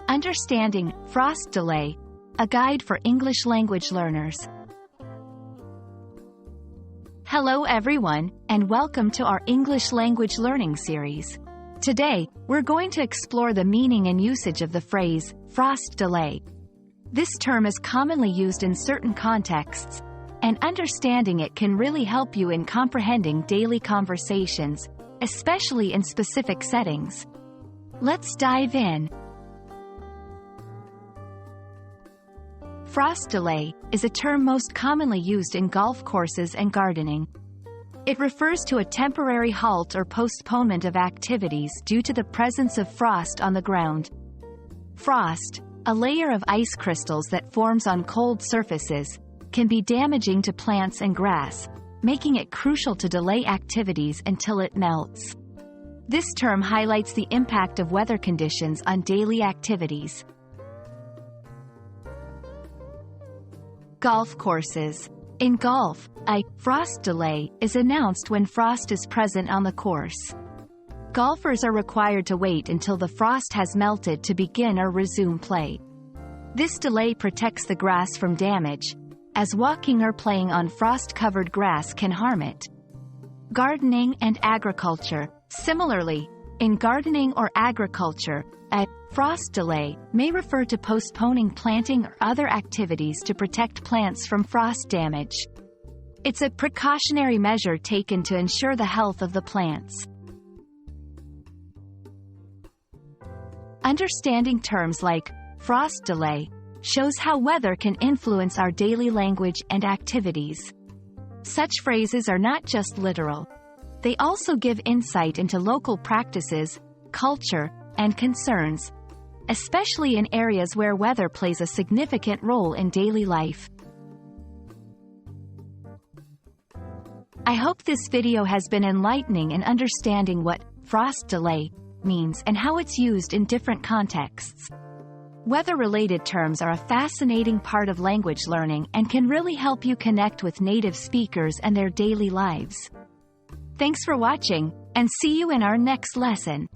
Understanding Frost Delay, a guide for English language learners. Hello everyone, and welcome to our English language learning series. Today, we're going to explore the meaning and usage of the phrase, frost delay. This term is commonly used in certain contexts, and understanding it can really help you in comprehending daily conversations, especially in specific settings. Let's dive in. Frost delay is a term most commonly used in golf courses and gardening. It refers to a temporary halt or postponement of activities due to the presence of frost on the ground. Frost, a layer of ice crystals that forms on cold surfaces, can be damaging to plants and grass, making it crucial to delay activities until it melts. This term highlights the impact of weather conditions on daily activities. Golf courses. In golf, a frost delay is announced when frost is present on the course. Golfers are required to wait until the frost has melted to begin or resume play. This delay protects the grass from damage, as walking or playing on frost-covered grass can harm it. Gardening and agriculture. Similarly, in gardening or agriculture, a frost delay may refer to postponing planting or other activities to protect plants from frost damage. It's a precautionary measure taken to ensure the health of the plants. Understanding terms like frost delay shows how weather can influence our daily language and activities. Such phrases are not just literal. They also give insight into local practices, culture, and concerns, especially in areas where weather plays a significant role in daily life. I hope this video has been enlightening in understanding what frost delay means and how it's used in different contexts. Weather-related terms are a fascinating part of language learning and can really help you connect with native speakers and their daily lives. Thanks for watching, and see you in our next lesson.